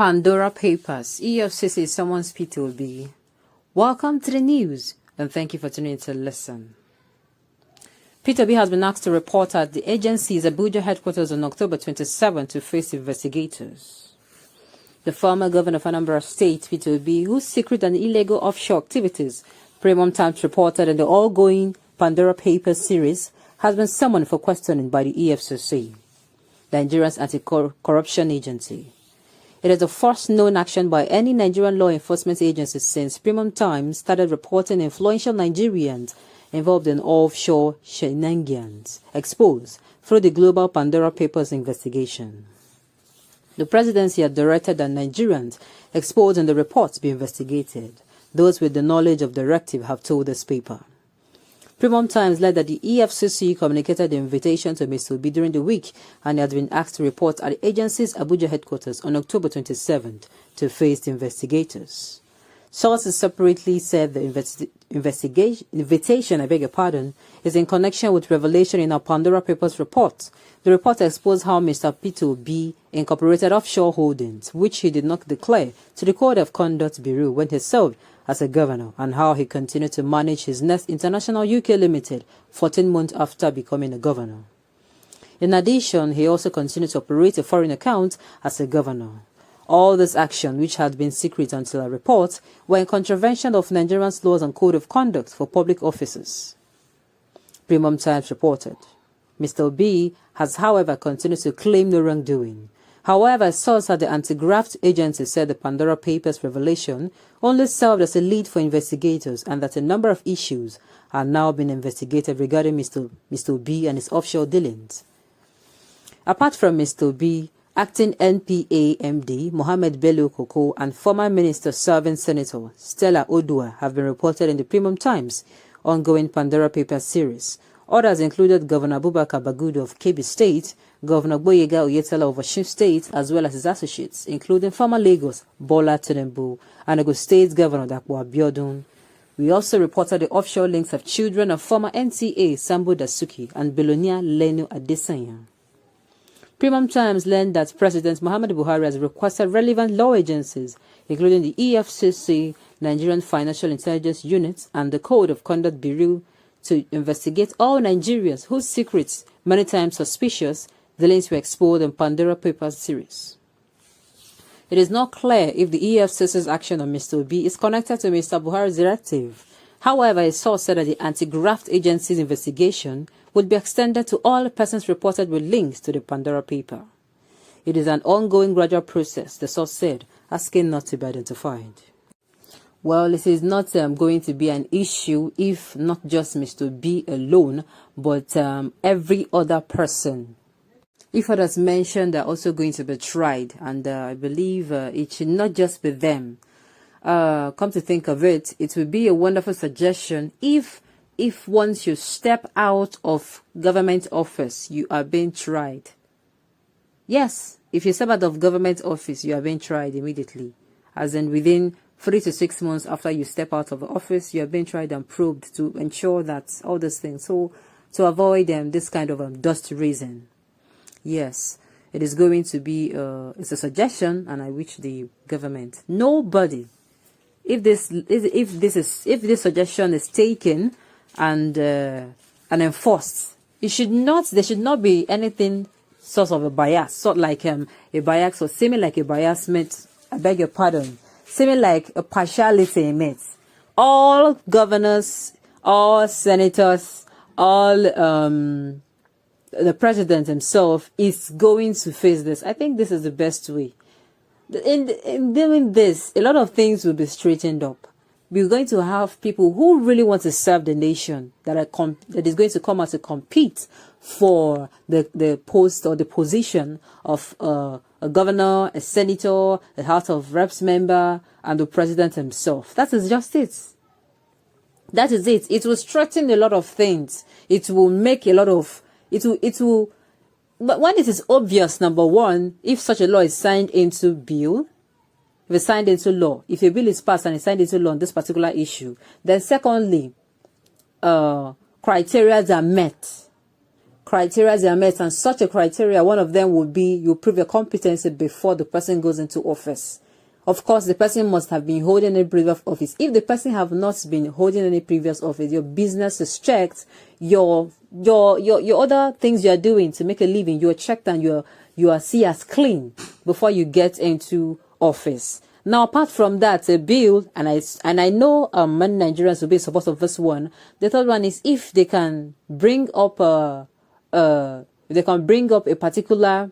Pandora Papers, EFCC summons P2B. Welcome to the news, and thank you for tuning in to listen. P2B has been asked to report at the agency's Abuja headquarters on October 27 to face investigators. The former governor of Anambra State, P2B, whose secret and illegal offshore activities Premium Times reported in the ongoing Pandora Papers series, has been summoned for questioning by the EFCC, Nigeria's anti-corruption agency. It is the first known action by any Nigerian law enforcement agency since Premium Times started reporting influential Nigerians involved in offshore shenanigans exposed through the global Pandora Papers investigation. The presidency had directed that Nigerians exposed in the reports be investigated. Those with the knowledge of the directive have told this paper. Premium Times led that the EFCC communicated the invitation to Mr. Obi during the week, and he had been asked to report at the agency's Abuja headquarters on October 27th to face the investigators. Sources separately said the invitation, is in connection with revelation in our Pandora Papers report. The report exposed how Mr. P2B incorporated offshore holdings, which he did not declare to the Code of Conduct Bureau when he served as a governor, and how he continued to manage his Nest International UK Limited 14 months after becoming a governor. In addition, he also continued to operate a foreign account as a governor. All this action, which had been secret until a report, were in contravention of Nigeria's laws and code of conduct for public officers. Premium Times reported. Mr. B has, however, continued to claim no wrongdoing. However, a source at the anti-graft agency said the Pandora Papers revelation only served as a lead for investigators, and that a number of issues are now being investigated regarding Mr. B and his offshore dealings. Apart from Mr. B, acting NPA MD Mohammed Bello Koko and former Minister Serving Senator Stella Odua have been reported in the Premium Times ongoing Pandora Papers series. Others included Governor Abubakar Bagudu of Kebbi State, Governor Boyega Oyetela of Osun State, as well as his associates, including former Lagos Bola Tinubu and Ogun State Governor Dapo Abiodun. We also reported the offshore links of children of former NTA Sambo Dasuki and billionaire Lenu Adesanya. Premium Times learned that President Muhammad Buhari has requested relevant law agencies, including the EFCC, Nigerian Financial Intelligence Unit, and the Code of Conduct Bureau, to investigate all Nigerians whose secrets, many times suspicious, dealings were exposed in Pandora Papers series. It is not clear if the EFCC's action on Mr. Obi is connected to Mr. Buhari's directive. However, a source said that the anti-graft agency's investigation would be extended to all persons reported with links to the Pandora paper. It is an ongoing gradual process, the source said, asking not to be identified. Well, it is not going to be an issue if not just Mr. B alone, but every other person. If others mentioned, are also going to be tried, and I believe it should not just be them. Come to think of it, it would be a wonderful suggestion if once you step out of government office, you are being tried. Yes, if you step out of government office, you are being tried immediately, as in within 3 to 6 months after you step out of the office, you are being tried and probed to ensure that all these things. So to avoid this kind of dust raising. Yes, it is going to be it's a suggestion, and I wish the government, nobody, if this suggestion is taken and enforced, there should not be anything sort of a bias, sort like a bias or seeming like a biasment. I beg your pardon. Seeming like a partiality in it. All governors, all senators, all the president himself is going to face this. I think this is the best way. In doing this, a lot of things will be straightened up. We're going to have people who really want to serve the nation that is going to come out to compete for the post or the position of a governor, a senator, a House of Reps member, and the president himself. That is just it. That is it. It will straighten a lot of things. It will make a lot of... It will... But when it is obvious, number one, if such a law is signed into bill, if it's signed into law, if a bill is passed and it's signed into law on this particular issue, then secondly, criteria are met. criteria are met, and such a criteria, one of them would be you prove your competency before the person goes into office. Of course, the person must have been holding a previous office. If the person have not been holding any previous office, your business is checked, your other things you are doing to make a living, you are checked, and you are seen as clean before you get into office. Now, apart from that, a bill, and I know many Nigerians will be in support of this one. The third one is if they can bring up a particular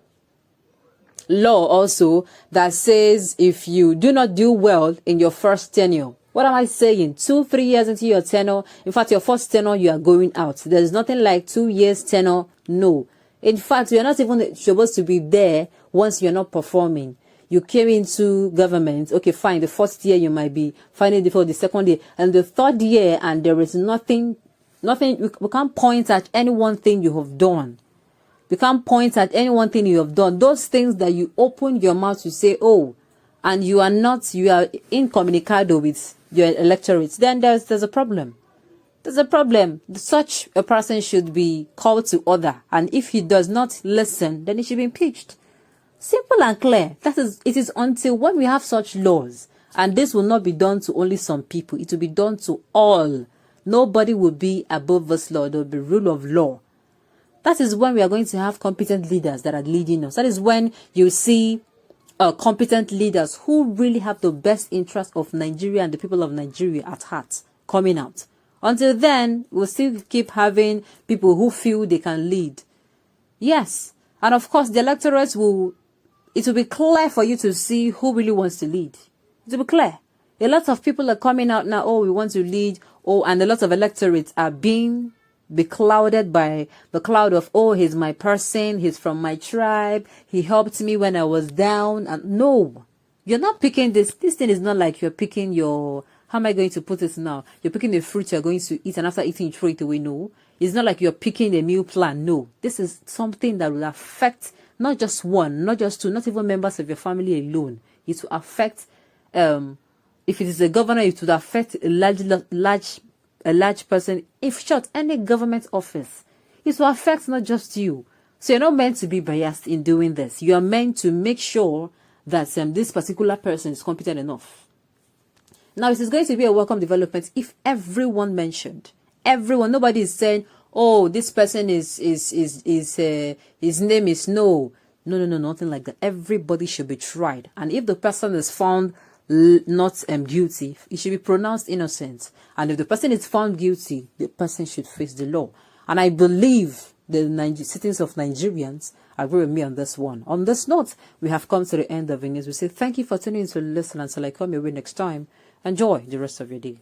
law also that says if you do not do well in your first tenure. What am I saying? 2-3 years into your tenure, in fact, your first tenure, you are going out. There's nothing like 2 years tenure. No. In fact, you're not even supposed to be there once you're not performing. You came into government, okay, fine. The first year you might be finding difficult, the second year, and the third year, and there is nothing. We can't point at any one thing you have done. You can't point at any one thing you have done. Those things that you open your mouth to say, oh, and you are incommunicado with your electorate, then there's a problem. There's a problem. Such a person should be called to order. And if he does not listen, then he should be impeached. Simple and clear. It is until when we have such laws, and this will not be done to only some people, it will be done to all. Nobody will be above this law. There will be rule of law. That is when we are going to have competent leaders that are leading us. That is when you see competent leaders who really have the best interest of Nigeria and the people of Nigeria at heart coming out. Until then, we'll still keep having people who feel they can lead. Yes. And of course, the electorates it will be clear for you to see who really wants to lead. It will be clear. A lot of people are coming out now, oh, we want to lead. Oh, and a lot of electorates are being beclouded by the cloud of, oh, he's my person, he's from my tribe, he helped me when I was down. And no, you're not picking this. This thing is not like you're picking how am I going to put this now? You're picking the fruit you're going to eat, and after eating, you throw it away. No, it's not like you're picking a meal plan. No, this is something that will affect not just one, not just two, not even members of your family alone. It will affect, if it is a governor, it would affect a large person. If short, any government office, it will affect not just you. So you're not meant to be biased in doing this. You are meant to make sure that this particular person is competent enough. Now, it is going to be a welcome development if everyone mentioned, nobody is saying, oh, this person his name is no, nothing like that. Everybody should be tried, and if the person is found not guilty, it should be pronounced innocent. And if the person is found guilty, the person should face the law. And I believe the citizens of Nigerians agree with me on this one. On this note, we have come to the end of the news. We say thank you for tuning in to listen. Until I come your way next time, enjoy the rest of your day.